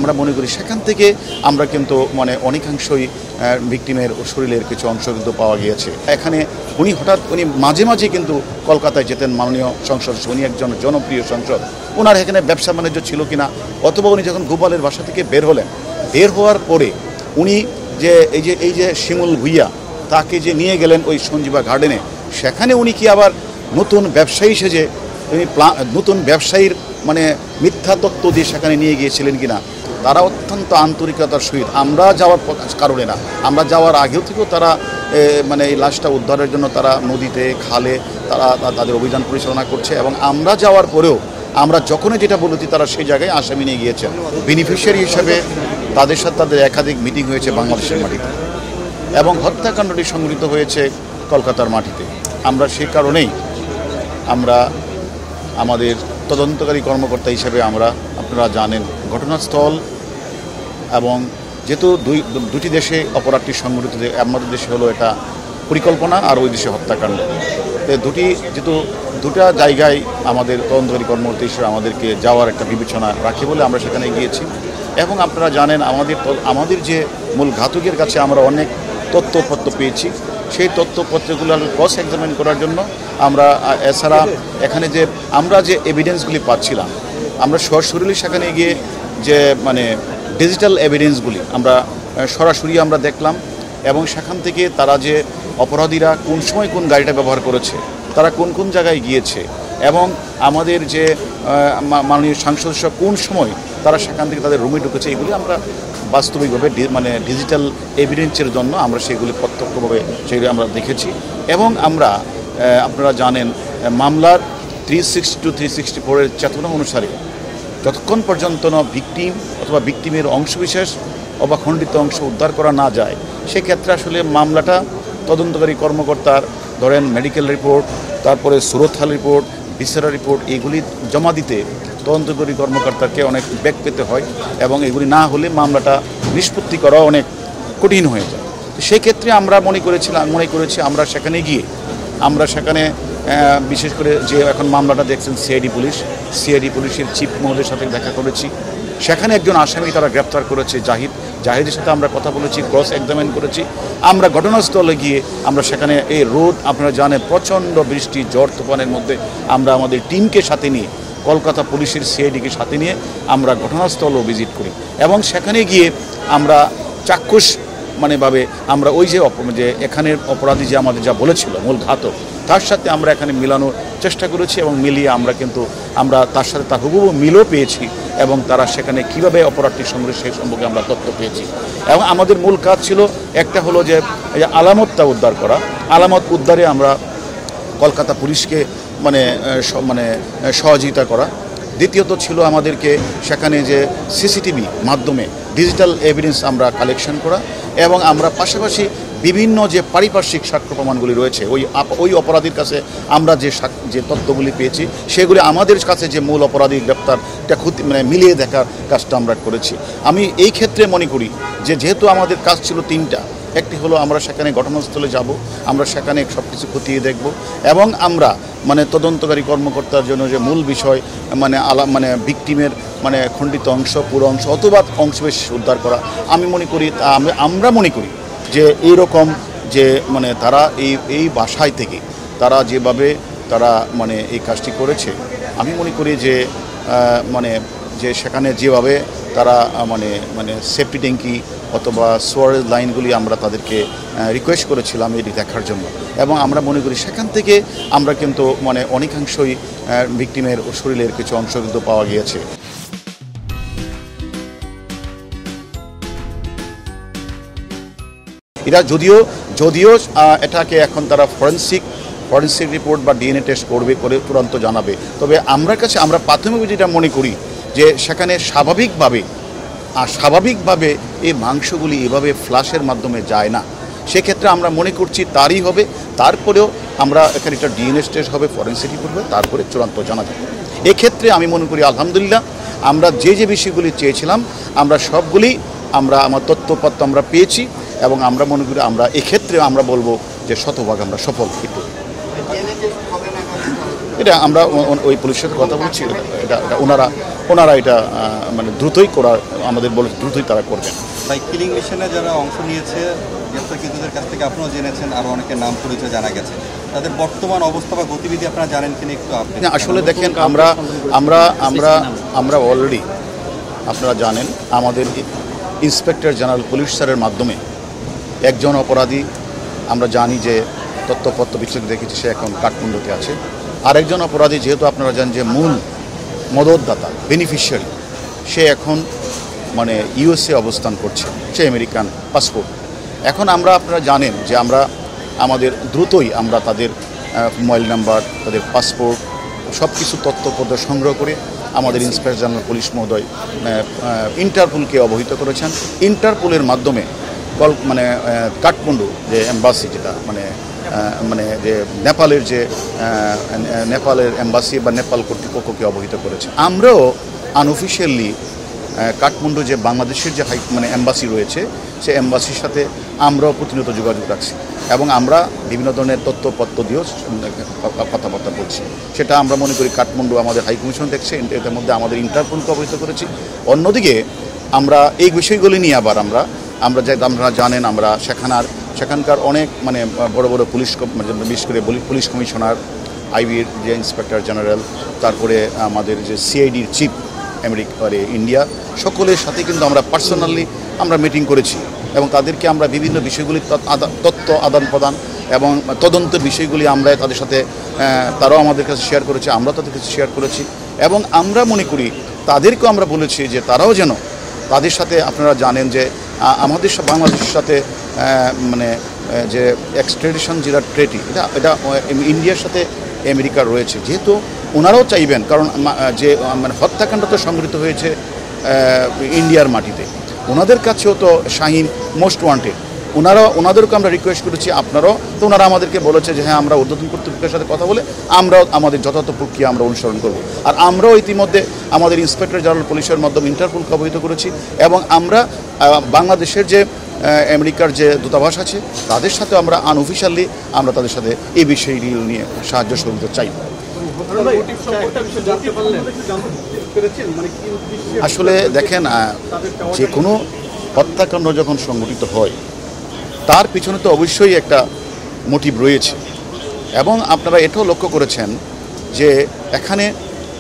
আমরা মনে করি সেখান থেকে আমরা কিন্তু মানে অনেকাংশই ভিকটিমের শরীরের কিছু অংশ কিন্তু পাওয়া গিয়েছে। এখানে উনি মাঝে মাঝে কিন্তু কলকাতায় যেতেন, মাননীয় সংসদ, উনি একজন জনপ্রিয় সংসদ। ওনার এখানে ব্যবসা বাণিজ্য ছিল কিনা, অথবা উনি যখন গোপালের বাসা থেকে বের হওয়ার পরে উনি যে এই যে শিমুল ভুইয়া তাকে যে নিয়ে গেলেন ওই সঞ্জীবা গার্ডেনে, সেখানে উনি কি আবার নতুন ব্যবসায়ী সেজে উনি নতুন ব্যবসায়ীর মানে মিথ্যা তত্ত্ব দিয়ে সেখানে নিয়ে গিয়েছিলেন কিনা, তারা অত্যন্ত আন্তরিকতার সহিত, আমরা যাওয়ার কারণে না, আমরা যাওয়ার আগেও থেকেও তারা মানে এই লাশটা উদ্ধারের জন্য তারা নদীতে খালে তারা তাদের অভিযান পরিচালনা করছে। এবং আমরা যাওয়ার পরেও আমরা যখনই যেটা বলেছি তারা সেই জায়গায় আসামি নিয়ে গিয়েছেন। বেনিফিশিয়ারি হিসেবে তাদের সাথে তাদের একাধিক মিটিং হয়েছে বাংলাদেশের মাটিতে, এবং হত্যাকাণ্ডটি সংঘটিত হয়েছে কলকাতার মাটিতে। আমরা সেই কারণেই আমরা আমাদের তদন্তকারী কর্মকর্তা হিসেবে আমরা, আপনারা জানেন, ঘটনাস্থল এবং যেহেতু দুটি দেশে অপরাধটি সংঘটিত, আমাদের দেশে হলো এটা পরিকল্পনা আর ওই দেশে হত্যাকাণ্ড, যেহেতু দুটা জায়গায় আমাদের তদন্তকারী কর্মকর্তা হিসেবে আমাদেরকে যাওয়ার একটা বিবেচনা রাখে বলে আমরা সেখানে গিয়েছি। এবং আপনারা জানেন আমাদের যে মূল ঘাতকের কাছে আমরা অনেক তথ্যপত্র পেয়েছি, সেই তথ্যপত্রগুলো ক্রস এক্সামিন করার জন্য আমরা, এছাড়া এখানে যে আমরা যে এভিডেন্সগুলি পাচ্ছিলাম, আমরা সরাসরি সেখানে গিয়ে যে মানে ডিজিটাল এভিডেন্সগুলি আমরা সরাসরি আমরা দেখলাম, এবং সেখান থেকে তারা যে অপরাধীরা কোন সময় কোন গাড়িটা ব্যবহার করেছে, তারা কোন কোন জায়গায় গিয়েছে, এবং আমাদের যে মাননীয় সাংসদ কোন সময় তারা সেখান থেকে তাদের রুমে ঢুকেছে, এগুলি আমরা বাস্তবিকভাবে মানে ডিজিটাল এভিডেন্সের জন্য আমরা সেগুলি প্রত্যক্ষভাবে সেগুলি আমরা দেখেছি। এবং আমরা, আপনারা জানেন, মামলার 362, 364 চেতনা অনুসারে যতক্ষণ পর্যন্ত ভিকটিম অথবা ভিকটিমের অংশবিশেষ অথবা খণ্ডিত অংশ উদ্ধার করা না যায়, সেক্ষেত্রে আসলে মামলাটা তদন্তকারী কর্মকর্তার ধরেন মেডিকেল রিপোর্ট, তারপরে সুরতহাল রিপোর্ট, ভিসেরা রিপোর্ট, এগুলি জমা দিতে তদন্তকারী কর্মকর্তাকে অনেক বেগ পেতে হয়, এবং এগুলি না হলে মামলাটা নিষ্পত্তি করা অনেক কঠিন হয়ে যায়। সেই ক্ষেত্রে আমরা মনে করেছি আমরা সেখানে গিয়ে আমরা সেখানে বিশেষ করে যে এখন মামলাটা দেখছেন সিআইডি পুলিশের চিফ মহোদয়ের সাথে দেখা করেছি। সেখানে একজন আসামি তারা গ্রেপ্তার করেছে, জাহিদের সাথে আমরা কথা বলেছি, ক্রস এক্সামিন করেছি। আমরা ঘটনাস্থলে গিয়ে আমরা সেখানে এই রোদ, আপনারা জানেন, প্রচণ্ড বৃষ্টি, ঝড় তুফানের মধ্যে আমরা আমাদের টিমকে সাথে নিয়ে, কলকাতা পুলিশের সিআইডিকে সাথে নিয়ে আমরা ঘটনাস্থলও ভিজিট করি, এবং সেখানে গিয়ে আমরা চাক্ষুষ ভাবে আমরা ওই যে এখানের অপরাধী যে আমাদের যা বলেছিল মূল ঘাতক, তার সাথে আমরা এখানে মিলানোর চেষ্টা করেছি, এবং মিলিয়ে আমরা তার সাথে তার হুবহু মিলও পেয়েছি, এবং তারা সেখানে কীভাবে অপরাধটি সংঘটিত সেই সম্পর্কে আমরা তথ্য পেয়েছি। এবং আমাদের মূল কাজ ছিল একটা হলো যে আলামতটা উদ্ধার করা, আলামত উদ্ধারে আমরা কলকাতা পুলিশকে সহযোগিতা করা। দ্বিতীয়ত ছিল আমাদেরকে সেখানে যে সিসিটিভি মাধ্যমে ডিজিটাল এভিডেন্স আমরা কালেকশন করা, এবং আমরা পাশাপাশি বিভিন্ন যে পারিপার্শ্বিক সাক্ষ্য প্রমাণগুলি রয়েছে ওই অপরাধীর কাছে আমরা যে তথ্যগুলি পেয়েছি সেগুলি আমাদের কাছে যে মূল অপরাধী গ্রেপ্তারটা মিলিয়ে দেখার কাজটা আমরা করেছি। আমি এই ক্ষেত্রে মনে করি যে যেহেতু আমাদের কাজ ছিল তিনটা, একটি হলো আমরা সেখানে ঘটনাস্থলে যাব, আমরা সেখানে সব কিছু খতিয়ে দেখব, এবং আমরা তদন্তকারী কর্মকর্তার জন্য যে মূল বিষয় ভিকটিমের খণ্ডিত অংশ, পুরো অংশ অথবা অংশবিশেষ উদ্ধার করা। আমরা মনে করি যে এইরকম যে তারা এই বাসায় থেকে তারা যেভাবে তারা এই কাজটি করেছে, আমি মনে করি যে যে সেখানে যেভাবে তারা সেফটি ট্যাঙ্কি অথবা সোয়ারেজ লাইনগুলি আমরা তাদেরকে রিকোয়েস্ট করেছিলাম এটি দেখার জন্য, এবং আমরা মনে করি সেখান থেকে আমরা কিন্তু অনেকাংশই ভিকটিমের শরীরের কিছু অংশ কিন্তু পাওয়া গিয়েছে। এরা যদিও এটাকে এখন তারা ফরেন্সিক রিপোর্ট বা ডিএনএ টেস্ট করে চূড়ান্ত জানাবে, তবে আমরা প্রাথমিক যেটা মনে করি যে সেখানে স্বাভাবিকভাবে এই মাংসগুলি এভাবে ফ্লাশের মাধ্যমে যায় না, সেক্ষেত্রে আমরা মনে করছি তারই হবে। তারপরেও আমরা এখানে একটা ডিএনএ টেস্ট হবে, ফরেন্সিক রিপোর্ট হবে, তারপরে চূড়ান্ত জানা যাবে। এক্ষেত্রে আমি মনে করি আলহামদুলিল্লাহ আমরা যে বিষয়গুলি চেয়েছিলাম আমরা সবগুলি আমার তথ্যপত্র আমরা পেয়েছি, এবং আমরা মনে করি আমরা এক্ষেত্রে আমরা বলবো যে শতভাগ আমরা সফল। এটা আমরা ওই পুলিশের কথা বলছি, এটা ওনারা ওনারা এটা মানে দ্রুতই করার আমাদের বলে দ্রুতই তারা করবেন। ভাই, কিলিং মিশনে যারা অংশ নিয়েছে গ্রেপ্তারকৃতদের কাছ থেকে আপনিও জেনেছেন, আরও অনেকের নাম পরিচয় জানা গেছে, তাদের বর্তমান অবস্থা বা গতিবিধি আপনারা জানেন কিনা একটু আপনি? আসলে দেখেন, আমরা আমরা আমরা আমরা অলরেডি আপনারা জানেন আমাদের ইন্সপেক্টর জেনারেল পুলিশ স্যারের মাধ্যমে একজন অপরাধী আমরা জানি যে তথ্যপত্র বিশ্লেষণ দেখেছি, সে এখন কাঠমান্ডুতে আছে। আরেকজন অপরাধী যেহেতু আপনারা জানেন যে মূল মদতদাতা বেনিফিশিয়ারি, সে এখন মানে ইউএসএ অবস্থান করছে, সে আমেরিকান পাসপোর্ট। এখন আমরা আপনারা জানেন যে আমরা আমাদের দ্রুতই আমরা তাদের মোবাইল নাম্বার, তাদের পাসপোর্ট সব কিছু তথ্যপত্র সংগ্রহ করে আমাদের ইন্সপেক্টর জেনারেল পুলিশ মহোদয় ইন্টারপোলকে অবহিত করেছেন। ইন্টারপোলের মাধ্যমে মানে কাঠমান্ডু যে এম্বাসি, যেটা মানে যে নেপালের এম্বাসি বা নেপাল কর্তৃপক্ষকে অবহিত করেছে। আমরাও আনঅফিশিয়ালি কাঠমান্ডু যে বাংলাদেশের যে এম্বাসি রয়েছে, সেই এম্বাসির সাথে আমরাও প্রতিনিয়ত যোগাযোগ রাখছি এবং আমরা বিভিন্ন ধরনের তথ্যপত্র দিয়েও কথাবার্তা বলছি। সেটা আমরা মনে করি কাঠমান্ডু আমাদের হাইকমিশন দেখছে, এর মধ্যে আমাদের ইন্টারপোলকে অবহিত করেছি। অন্যদিকে আমরা এই বিষয়গুলি নিয়ে আবার আপনারা জানেন আমরা সেখানকার অনেক বড় বড় পুলিশ, বিশেষ করে পুলিশ কমিশনার, আইবির যে ইন্সপেক্টর জেনারেল, তারপরে আমাদের যে সিআইডির চিফ ইন্ডিয়া, সকলের সাথে কিন্তু আমরা পার্সোনালি আমরা মিটিং করেছি এবং তাদেরকে আমরা বিভিন্ন বিষয়গুলি তথ্য আদান প্রদান এবং তদন্তের বিষয়গুলি আমরা তাদের সাথে, তারাও আমাদের কাছে শেয়ার করেছে, আমরা তাদের কাছে শেয়ার করেছি এবং আমরা মনে করি তাদেরকেও আমরা বলেছি যে তারাও যেন তাদের সাথে, আপনারা জানেন যে আমাদের বাংলাদেশের সাথে যে এক্সট্রাডিশন যেটা ট্রেটি, এটা ইন্ডিয়ার সাথে আমেরিকার রয়েছে, যেহেতু ওনারাও চাইবেন, কারণ যে হত্যাকাণ্ড তো সংঘটিত হয়েছে ইন্ডিয়ার মাটিতে, ওনাদের কাছেও তো শাহিন মোস্ট ওয়ান্টেড। ওনাদেরকে আমরা রিকোয়েস্ট করেছি, আপনারাও তো, ওনারা আমাদেরকে বলেছে যে হ্যাঁ আমরা ঊর্ধ্বতন কর্তৃপক্ষের সাথে কথা বলে আমরাও আমাদের যথাযথ প্রক্রিয়া আমরা অনুসরণ করব। আর আমরাও ইতিমধ্যে আমাদের ইন্সপেক্টর জেনারেল পুলিশের মাধ্যমে ইন্টারপোলকে অবহিত করেছি এবং আমরা বাংলাদেশের যে আমেরিকার যে দূতাবাস আছে তাদের সাথে আমরা আনঅফিশিয়ালি আমরা তাদের সাথে এই বিষয়টি নিয়ে সাহায্য সহযোগিতা চাই। আসলে দেখেন, যে কোনো হত্যাকাণ্ড যখন সংঘটিত হয় তার পিছনে তো অবশ্যই একটা মোটিভ রয়েছে এবং আপনারা এটাও লক্ষ্য করেছেন যে এখানে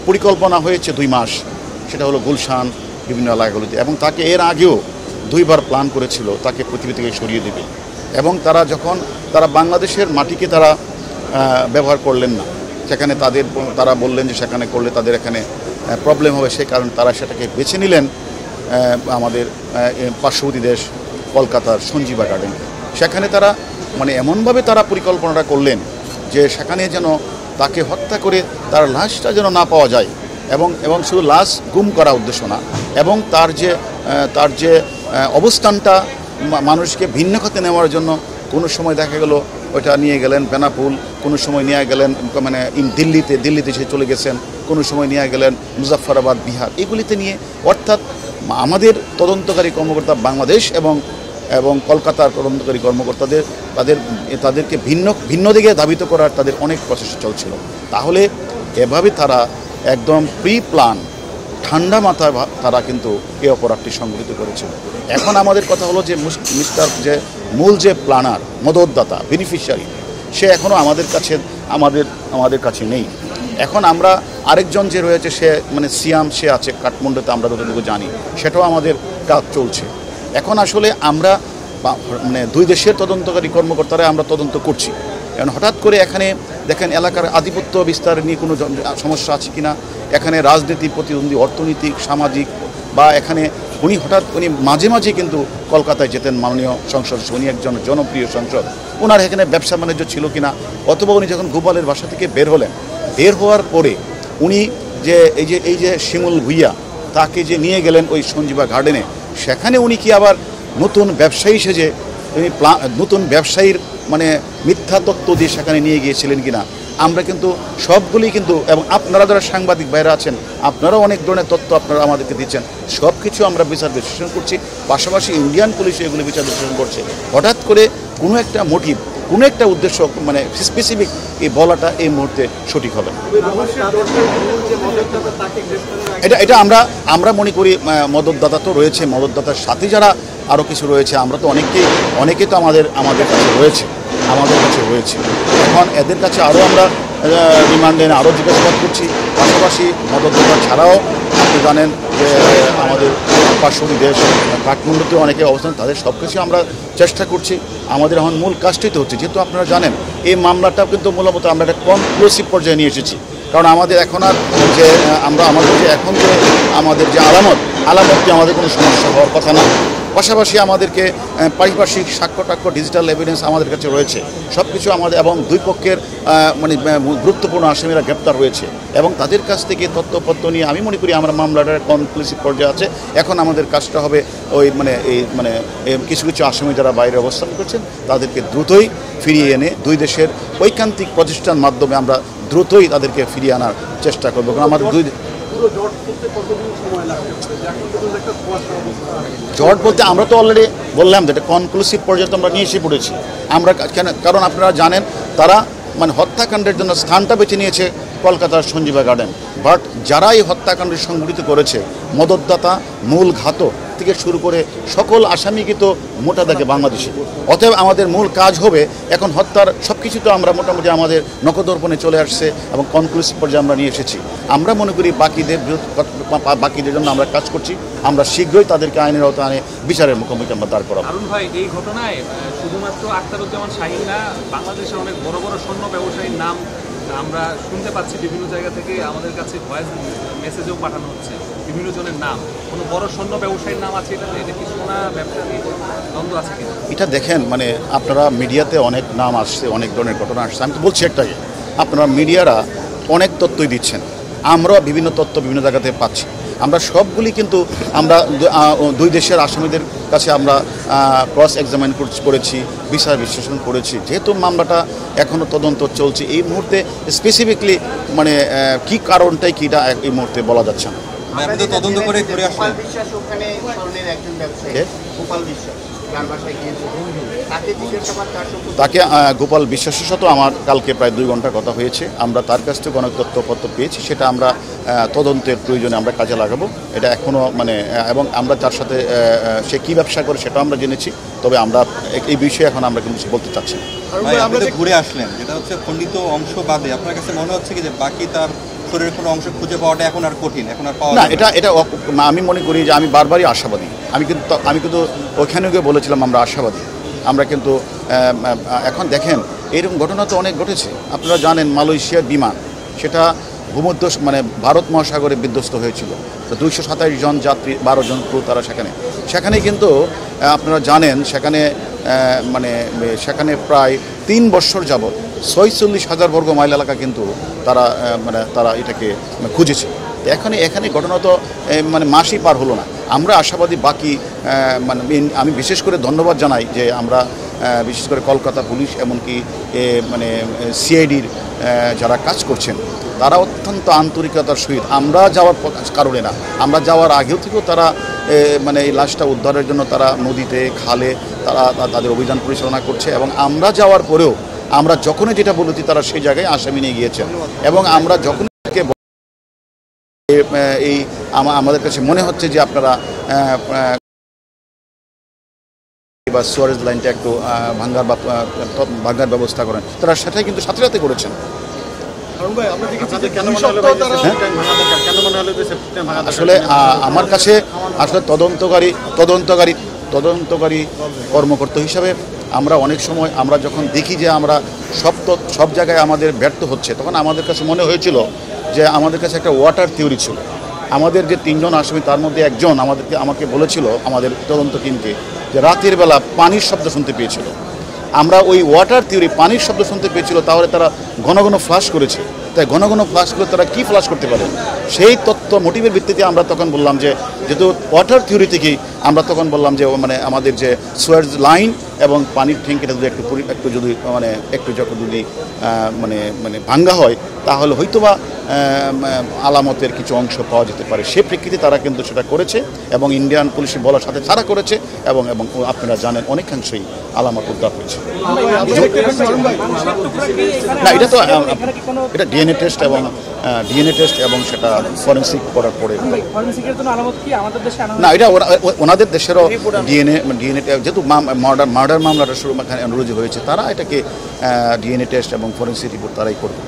পরিকল্পনা হয়েছে 2 মাস, সেটা হলো গুলশান বিভিন্ন এলাকাগুলিতে, এবং তাকে এর আগেও 2বার প্ল্যান করেছিল তাকে পৃথিবী থেকে সরিয়ে দেবে এবং তারা বাংলাদেশের মাটিকে তারা ব্যবহার করলেন না, সেখানে তারা বললেন যে সেখানে করলে তাদের এখানে প্রবলেম হবে, সেই কারণে তারা সেটাকে বেছে নিলেন আমাদের পার্শ্ববর্তী দেশ কলকাতার সঞ্জীবা গার্ডেন। সেখানে তারা এমনভাবে তারা পরিকল্পনাটা করলেন যে সেখানে যেন তাকে হত্যা করে তার লাশটা যেন না পাওয়া যায় এবং শুধু লাশ গুম করা উদ্দেশ্য না, এবং তার যে অবস্থানটা মানুষকে ভিন্ন খাতে নেওয়ার জন্য কোনো সময় দেখা গেল ওইটা নিয়ে গেলেন বেনাপুল, কোনো সময় নিয়ে গেলেন দিল্লিতে সে চলে গেছেন, কোনো সময় নিয়ে গেলেন মুজাফফরাবাদ, বিহার, এগুলিতে নিয়ে, অর্থাৎ আমাদের তদন্তকারী কর্মকর্তা বাংলাদেশ এবং কলকাতার তদন্তকারী কর্মকর্তাদের তাদেরকে ভিন্ন দিকে ধাবিত করার তাদের অনেক প্রচেষ্টা চলছিল। তাহলে এভাবে তারা একদম প্রি প্ল্যান ঠান্ডা মাথায় তারা কিন্তু এই অপরাধটি সংঘটিত করেছিল। এখন আমাদের কথা হলো যে মূল যে প্ল্যানার, মদতদাতা, বেনিফিশিয়ারি, সে এখনও আমাদের কাছে নেই। এখন আমরা আরেকজন যে রয়েছে সে সিয়াম, সে আছে কাঠমান্ডুতে, আমরা যতটুকু জানি, সেটাও আমাদের কাজ চলছে। এখন আসলে আমরা 2 দেশের তদন্তকারী কর্মকর্তারা আমরা তদন্ত করছি। এখন হঠাৎ করে এখানে দেখেন এলাকার আধিপত্য বিস্তার নিয়ে কোনো সমস্যা আছে কিনা, এখানে রাজনীতি, প্রতিদ্বন্দ্বী, অর্থনৈতিক, সামাজিক, বা এখানে উনি মাঝে মাঝে কিন্তু কলকাতায় যেতেন, মাননীয় সংসদ, উনি একজন জনপ্রিয় সংসদ, ওনার এখানে ব্যবসা বাণিজ্য ছিল কিনা, অথবা উনি যখন গোপালের বাসা থেকে বের হওয়ার পরে উনি যে এই যে শিমুল ভুইয়া, তাকে যে নিয়ে গেলেন ওই সঞ্জীবা গার্ডেনে, সেখানে উনি কি আবার নতুন ব্যবসায়ী সেজে নতুন ব্যবসায়ীর মিথ্যা তথ্য দিয়ে সেখানে নিয়ে গিয়েছিলেন কিনা, আমরা কিন্তু সবগুলি কিন্তু, এবং আপনারা যারা সাংবাদিক ভাইরা আছেন আপনারাও অনেক ধরনের তথ্য আপনারা আমাদেরকে দিচ্ছেন, সব কিছু আমরা বিচার বিশ্লেষণ করছি, পাশাপাশি ইন্ডিয়ান পুলিশ এগুলি বিচার বিশ্লেষণ করছে। হঠাৎ করে কোনো একটা মোটিভ কোনো একটা উদ্দেশ্য মানে স্পেসিফিক এই বলাটা এই মুহূর্তে সঠিক হবে। এটা আমরা মনে করি মদতদাতা তো রয়েছে, মদতদাতার সাথে যারা আরও কিছু রয়েছে, আমরা তো অনেকে তো আমাদের কাছে রয়েছে। এখন এদের কাছে আরও আমরা রিমান্ডে আরও জিজ্ঞাসাবাদ করছি। পাশাপাশি মদতদাতা ছাড়াও আপনি জানেন যে আমাদের পার্শ্ববর্তী দেশ কাঠমান্ডুতে অনেকে অবস্থান, তাদের সব কিছু আমরা চেষ্টা করছি। আমাদের এখন মূল কাজটাই তো হচ্ছে, যেহেতু আপনারা জানেন এই মামলাটা কিন্তু মূলত আমরা একটা কনক্লুসিভ পর্যায়ে নিয়ে এসেছি। কারণ আমাদের এখন আর যে আমাদের যে এখন যে আমাদের যে আলামতটি আমাদের কোনো সমস্যা হওয়ার কথা না। পাশাপাশি আমাদেরকে পারিপার্শ্বিক সাক্ষ্য ডিজিটাল এভিডেন্স আমাদের কাছে রয়েছে, সব কিছু আমাদের, এবং দুই পক্ষের মানে গুরুত্বপূর্ণ আসামিরা গ্রেপ্তার হয়েছে এবং তাদের কাছ থেকে তথ্যপত্র নিয়ে আমি মনে করি আমরা মামলাটার কনক্লুসিভ পর্যায়ে আছে। এখন আমাদের কাজটা হবে ওই কিছু আসামি যারা বাইরে অবস্থান করছেন তাদেরকে দ্রুতই ফিরিয়ে এনে দুই দেশের ঐকান্তিক প্রচেষ্টার মাধ্যমে আমরা দ্রুতই তাদেরকে ফিরিয়ে আনার চেষ্টা করবো। কারণ আমাদের জট বলতে আমরা তো অলরেডি বললাম যে এটা কনক্লুসিভ পর্যায়ে আমরা নিয়ে এসে পড়েছি আমরা। কারণ আপনারা জানেন তারা মানে হত্যাকাণ্ডের জন্য স্থানটা বেছে নিয়েছে কলকাতার সঞ্জীবা গার্ডেন, বাট যারা এই হত্যাকাণ্ড সংঘটিত করেছে মদতদাতা, মূল ঘাতক থেকে শুরু করে সকল আসামিকে তো মোটা দাগে বাংলাদেশে। অতএব আমাদের মূল কাজ হবে এখন হত্যার সব কিছু তো আমরা মোটামুটি আমাদের নখদর্পণে চলে আসছে এবং কনক্লুসিভ পর্যায়ে আমরা নিয়ে এসেছি। আমরা মনে করি বাকিদের জন্য আমরা কাজ করছি। আমরা শীঘ্রই তাদেরকে আইনের আওতায় আনে বিচারের মুখোমুখি আমরা দাঁড় করাবো। আরুন ভাই, এই ঘটনায় শুধুমাত্র আখতারুজ্জামান শাহীন না, বাংলাদেশের অনেক বড় বড় স্বর্ণ ব্যবসায়ীর নাম আমরা শুনতে পাচ্ছি। বিভিন্ন জায়গা থেকে আমাদের কাছে ভয়েস মেসেজও পাঠানো হচ্ছে বিভিন্ন জনের নাম। কোনো বড় স্বর্ণ ব্যবসায়ীর নাম আছে এটাতে? এটা কি সোনা ব্যবসা নিয়ে দ্বন্দ্ব আছে কিনা? এটা দেখেন, মানে আপনারা মিডিয়াতে অনেক নাম আসছে, অনেক ধরনের ঘটনা আসছে। আমি তো বলছি একটাই, আপনারা মিডিয়ারা অনেক তথ্যই দিচ্ছেন, আমরাও বিভিন্ন তথ্য বিভিন্ন জায়গা থেকে পাচ্ছি। আমরা সবগুলি কিন্তু আমরা দুই দেশের আসামিদের কাছে আমরা ক্রস এক্সামিন করেছি, বিচার বিশ্লেষণ করেছি। যেহেতু মামলাটা এখনও তদন্ত চলছে, এই মুহূর্তে স্পেসিফিকলি মানে কি কারণটাই কি এটা এই মুহূর্তে বলা যাচ্ছে না। তদন্ত করে ঘুরে আসলেন তাকে গোপাল বিশ্বাসের সাথে আমার কালকে প্রায় 2 ঘন্টা কথা হয়েছে। আমরা তার কাছ থেকে অনেক তথ্যপত্র পেয়েছি, সেটা আমরা তদন্তের প্রয়োজনে আমরা কাজে লাগাবো। এটা এখনও মানে এবং আমরা তার সাথে সে কী ব্যবসা করে সেটাও আমরা জেনেছি। তবে আমরা এই বিষয়ে এখন আমরা কিন্তু বলতে চাচ্ছি না। আমরা ঘুরে আসলেন, যেটা হচ্ছে খণ্ডিত অংশ বাদে আপনার কাছে মনে হচ্ছে কি যে বাকি তার শরীরের কোনো অংশ খুঁজে পাওয়াটা এখন আর কঠিন, এখন আর পাওয়া না? এটা আমি মনে করি যে আমি বারবারই আশাবাদী। আমি কিন্তু ওইখানে গিয়ে বলেছিলাম আমরা আশাবাদী। আমরা কিন্তু এখন দেখেন এরকম ঘটনা তো অনেক ঘটেছে। আপনারা জানেন মালয়েশিয়ার বিমান সেটা ভূমধ্য মানে ভারত মহাসাগরে বিধ্বস্ত হয়েছিল। 227 জন যাত্রী, 12 জন ক্রু তারা সেখানে কিন্তু আপনারা জানেন সেখানে প্রায় 3 বছর যাবৎ 46,000 বর্গ মাইল এলাকা কিন্তু তারা এটাকে খুঁজেছে। এখানে ঘটনা তো মানে মাসই পার হলো না। আমরা আশাবাদী বাকি আমি বিশেষ করে ধন্যবাদ জানাই যে আমরা বিশেষ করে কলকাতা পুলিশ এমনকি সিআইডির যারা কাজ করছেন তারা অত্যন্ত আন্তরিকতার সহিত, আমরা যাওয়ার কারণে না, আমরা যাওয়ার আগেও থেকেও তারা এই লাশটা উদ্ধারের জন্য তারা নদীতে খালে তারা তাদের অভিযান পরিচালনা করছে। এবং আমরা যাওয়ার পরেও আমরা যখনই যেটা বলেছি তারা সেই জায়গায় আসামি নিয়ে গিয়েছেন। এবং আমরা যখন আমাদের কাছে মনে হচ্ছে যে আপনারা বা সুয়ারেজ লাইনটা একটু ভাঙার ব্যবস্থা করেন, তারা সেটাই কিন্তু সাথে সাথে করেছেন। আসলে আমার কাছে আসলে তদন্তকারী কর্মকর্তা হিসাবে আমরা অনেক সময় আমরা যখন দেখি যে আমরা সব জায়গায় আমাদের ব্যর্থ হচ্ছে, তখন আমাদের কাছে মনে হয়েছিল যে আমাদের কাছে একটা ওয়াটার থিওরি ছিল। আমাদের যে 3 জন আসামি তার মধ্যে একজন আমাকে বলেছিল আমাদের তদন্ত টিমকে যে রাতের বেলা পানির শব্দ শুনতে পেয়েছিল। আমরা ওই ওয়াটার থিওরি পানির শব্দ শুনতে পেয়েছিল, তাহলে তারা ঘন ঘন ফ্লাশ করেছে। তাই ঘন ঘন ফ্লাশ করে তারা কী ফ্লাশ করতে পারে, সেই তথ্য মোটিভের ভিত্তিতে আমরা তখন বললাম যে যেহেতু ওয়াটার থিওরি থেকেই আমরা তখন বললাম যে মানে আমাদের যে সুয়েজ লাইন এবং পানির ট্যাঙ্কিটা যদি একটু যদি মানে একটু যখন যদি মানে মানে ভাঙ্গা হয় তাহলে হয়তোবা আলামতের কিছু অংশ পাওয়া যেতে পারে। সে প্রেক্ষিতে তারা কিন্তু সেটা করেছে এবং ইন্ডিয়ান পুলিশের বলার সাথে তারা করেছে এবং এবং আপনারা জানেন অনেকাংশেই আলামত উদ্ধার হয়েছে। না এটা তো এটা ডিএনএ টেস্ট এবং সেটা ফরেন্সিক করার পরে না এটা ওনাদের দেশেরও ডিএনএ যেহেতু মার্ডার মামলাটা শুরু রুজু হয়েছে তারা এটাকে ডিএনএ টেস্ট এবং ফরেন্সিক রিপোর্ট তারাই করবে।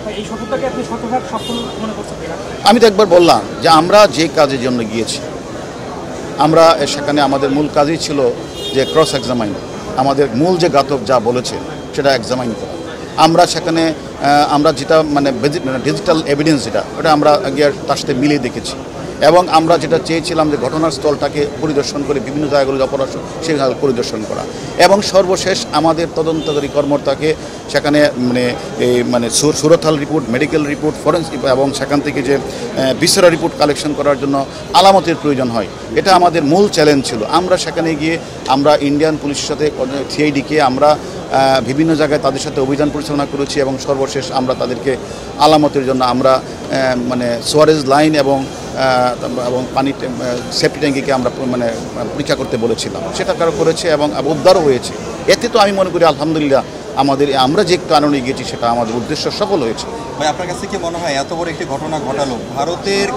আমি তো একবার বললাম যে আমরা যে কাজের জন্য গিয়েছি আমরা সেখানে আমাদের মূল কাজই ছিল যে ক্রস এক্সামাইন, আমাদের মূল যে ঘাতক যা বলেছে সেটা এক্সামাইন করা। আমরা সেখানে আমরা যেটা মানে ডিজিটাল এভিডেন্স যেটা ওটা আমরা গিয়ে তার সাথে মিলিয়ে দেখেছি এবং আমরা যেটা চেয়েছিলাম যে ঘটনার স্থলটাকে পরিদর্শন করে বিভিন্ন জায়গাগুলো অপরাধ সেখানে পরিদর্শন করা এবং সর্বশেষ আমাদের তদন্তকারী কর্মকর্তাকে সেখানে মানে সুরতাল রিপোর্ট, মেডিকেল রিপোর্ট, ফরেন্সিক এবং সেখান থেকে যে ভিসেরা রিপোর্ট কালেকশন করার জন্য আলামতের প্রয়োজন হয়। এটা আমাদের মূল চ্যালেঞ্জ ছিল। আমরা সেখানে গিয়ে আমরা ইন্ডিয়ান পুলিশের সাথে সিআইডিকে আমরা বিভিন্ন জায়গায় তাদের সাথে অভিযান পরিচালনা করেছি এবং সর্বশেষ আমরা তাদেরকে আলামতের জন্য আমরা মানে সুয়ারেজ লাইন এবং পানি সেফটি ট্যাঙ্কিকে আমরা মানে পরীক্ষা করতে বলেছিলাম, সেটা কারো করেছে এবং উদ্ধারও হয়েছে। এতে তো আমি মনে করি আলহামদুলিল্লাহ আমরা যে কারণে গিয়েছি সেটা আমাদের উদ্দেশ্য সফল হয়েছে। ভাই আপনার কাছে কি মনে হয় এত বড় একটি ঘটনা ঘটালো ভারতের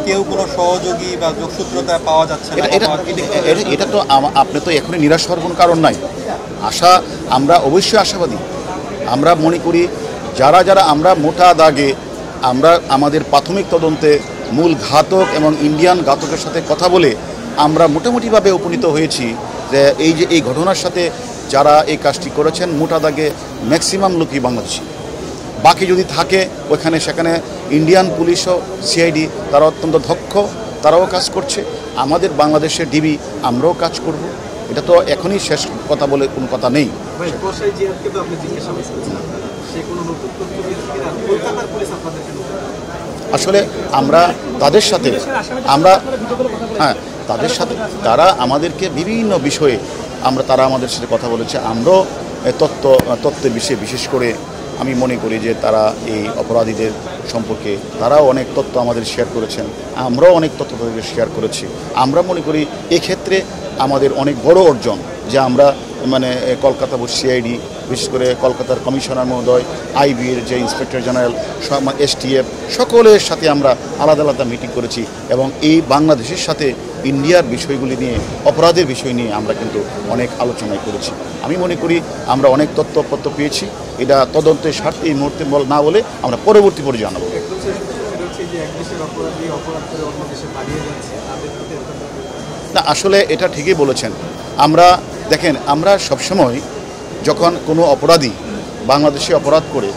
কেউ কোনো সহযোগী বা যোগসূত্রতা পাওয়া যাচ্ছে না? এটা তো আপনি তো এখনই নিরাশ হওয়ার কোনো কারণ নাই। আমরা অবশ্যই আশাবাদী। আমরা মনে করি যারা আমরা মোটা দাগে আমরা আমাদের প্রাথমিক তদন্তে মূল ঘাতক এবং ইন্ডিয়ান ঘাতকের সাথে কথা বলে আমরা মোটামুটিভাবে উপনীত হয়েছি যে এই ঘটনার সাথে যারা এই কাজটি করেছেন মোটা দাগে ম্যাক্সিমাম লোকই বাংলাদেশি। বাকি যদি থাকে সেখানে ইন্ডিয়ান পুলিশ ও সিআইডি তারা অত্যন্ত দক্ষ, তারাও কাজ করছে। আমাদের বাংলাদেশের ডিবি আমরাও কাজ করব। এটা তো এখনই শেষ কথা বলে কোনো কথা নেই। আসলে আমরা তাদের সাথে তারা আমাদেরকে বিভিন্ন বিষয়ে তারা আমাদের সাথে কথা বলেছে। আমরাও তত্ত্বের বিষয়ে বিশেষ করে আমি মনে করি যে তারা এই অপরাধীদের সম্পর্কে তারাও অনেক তথ্য আমাদের শেয়ার করেছেন, আমরাও অনেক তথ্য তাদেরকে শেয়ার করেছি। আমরা মনে করি এক্ষেত্রে আমাদের অনেক বড় অর্জন যে আমরা মানে কলকাতা সিআইডি, বিশেষ করে কলকাতার কমিশনার মহোদয়, আইবির যে ইন্সপেক্টর জেনারেল, এসটিএফ সকলের সাথে আমরা আলাদা আলাদা মিটিং করেছি এবং এই বাংলাদেশের সাথে ইন্ডিয়ার বিষয়গুলি নিয়ে, অপরাধের বিষয় নিয়ে আমরা কিন্তু অনেক আলোচনাই করেছি। আমি মনে করি আমরা অনেক তথ্যপত্র পেয়েছি। এটা তদন্তের স্বার্থে এই মুহূর্তে না বলে আমরা পরবর্তী পর্যায়ে জানাবো। না আসলে এটা ঠিকই বলেছেন। আমরা সবসময় যখন কোনো অপরাধী বাংলাদেশে অপরাধ করে,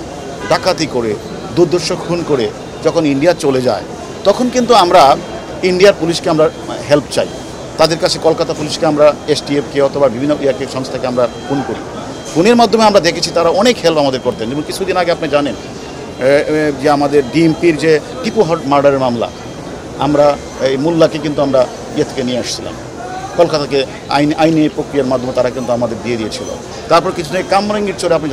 ডাকাতি করে, দুর্দর্শ খুন করে যখন ইন্ডিয়া চলে যায় তখন কিন্তু আমরা ইন্ডিয়ার পুলিশকে আমরা হেল্প চাই। তাদের কাছে কলকাতা পুলিশকে আমরা এসটিএফকে অথবা বিভিন্ন সংস্থাকে আমরা ফোন করি। ফোনের মাধ্যমে আমরা দেখেছি তারা অনেক হেল্প আমাদের করতেন। যেমন কিছুদিন আগে আপনি জানেন যে আমাদের ডিএমপির যে টিপু মার্ডারের মামলা, আমরা এই মোল্লাকে কিন্তু আমরা থেকে নিয়ে আসছিলাম কলকাতাকে আইনি প্রক্রিয়ার মাধ্যমে তারা কিন্তু আমাদের দিয়ে দিয়েছিল। তারপর কিছু নেই কামরাঙ্গীর চরে আপনি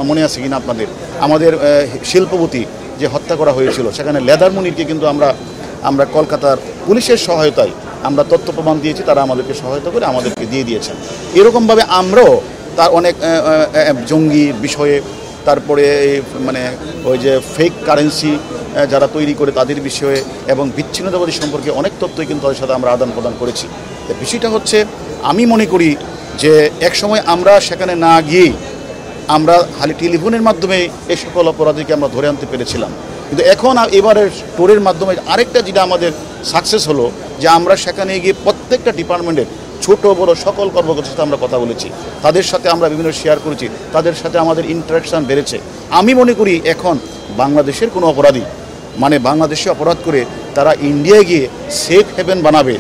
মনে আছে কিনা আপনাদের, আমাদের শিল্পপতি যে হত্যা করা হয়েছিল সেখানে লেদার মুনিরকে কিন্তু আমরা কলকাতার পুলিশের সহায়তায় আমরা তথ্য প্রমাণ দিয়েছি, তারা আমাদেরকে সহায়তা করে আমাদেরকে দিয়ে দিয়েছেন। এরকমভাবে আমরাও তার অনেক জঙ্গি বিষয়ে, তারপরে মানে ওই যে ফেক কারেন্সি যারা তৈরি করে তাদের বিষয়ে এবং বিচ্ছিন্নতাবাদী সম্পর্কে অনেক তথ্যই কিন্তু তাদের সাথে আমরা আদান প্রদান করেছি। বিষয়টা হচ্ছে আমি মনে করি যে একসময় আমরা সেখানে না গিয়েই আমরা খালি টেলিফোনের মাধ্যমে এই সকল অপরাধীকে আমরা ধরে আনতে পেরেছিলাম। কিন্তু এখন এবারের টোরের মাধ্যমে আরেকটা যেটা আমাদের সাকসেস হলো যে আমরা সেখানে গিয়ে প্রত্যেকটা ডিপার্টমেন্টের ছোট বড় সকল কর্মকর্তার সাথে আমরা কথা বলেছি, তাদের সাথে আমরা বিভিন্ন শেয়ার করেছি, তাদের সাথে আমাদের ইন্টারাকশান বেড়েছে। আমি মনে করি এখন বাংলাদেশের কোনো অপরাধী মানে বাংলাদেশে অপরাধ করে তারা ইন্ডিয়ায় গিয়ে সেফ হেভেন বানাবে,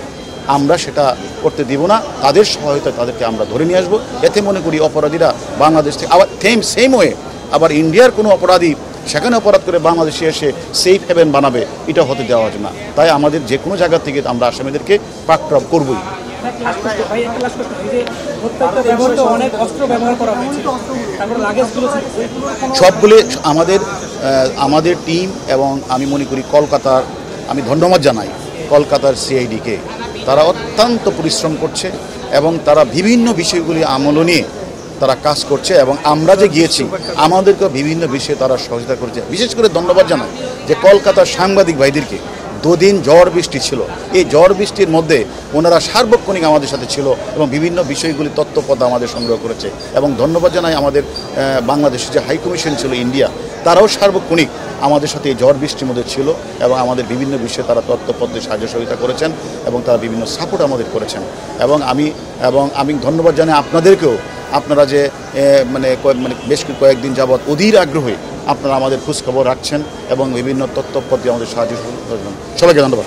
আমরা সেটা করতে দিব না। তাদের সহায়তায় তাদেরকে আমরা ধরে নিয়ে আসবো। এতে মনে করি অপরাধীরা বাংলাদেশ থেকে আবার সেম ওয়ে আবার ইন্ডিয়ার কোনো অপরাধী সেখানে অপরাধ করে বাংলাদেশে এসে সেফ হেভেন বানাবে, এটা হতে দেওয়া হবে না। তাই আমাদের যে কোনো জায়গা থেকে আমরা আসামিদেরকে পাকড়াও করবই। সবগুলো আমাদের টিম, এবং আমি মনে করি কলকাতার, আমি ধন্যবাদ জানাই কলকাতার সিআইডিকে। তারা অত্যন্ত পরিশ্রম করছে এবং তারা বিভিন্ন বিষয়গুলি আমল নিয়ে তারা কাজ করছে, এবং আমরা যে গিয়েছি আমাদেরকে বিভিন্ন বিষয়ে তারা সহযোগিতা করছে। বিশেষ করে ধন্যবাদ জানাই যে কলকাতার সাংবাদিক ভাইদেরকে। দুদিন ঝড় বৃষ্টি ছিল, এই ঝড় বৃষ্টির মধ্যে ওনারা সার্বক্ষণিক আমাদের সাথে ছিল এবং বিভিন্ন বিষয়গুলি তথ্যপদ আমাদের সংগ্রহ করেছে। এবং ধন্যবাদ জানাই আমাদের বাংলাদেশের যে হাই কমিশন ছিল ইন্ডিয়া, তারাও সার্বক্ষণিক আমাদের সাথে এই ঝড় বৃষ্টির মধ্যে ছিল এবং আমাদের বিভিন্ন বিষয়ে তারা তথ্যপত্রে সাহায্য সহযোগিতা করেছেন এবং তারা বিভিন্ন সাপোর্ট আমাদের করেছেন। এবং আমি ধন্যবাদ জানাই আপনাদেরকেও, আপনারা যে বেশ কয়েকদিন যাবৎ অধীর আগ্রহে আপনারা আমাদের খোঁজখবর রাখছেন এবং বিভিন্ন তথ্যপত্রে আমাদের সাহায্য করছেন। সবাইকে ধন্যবাদ।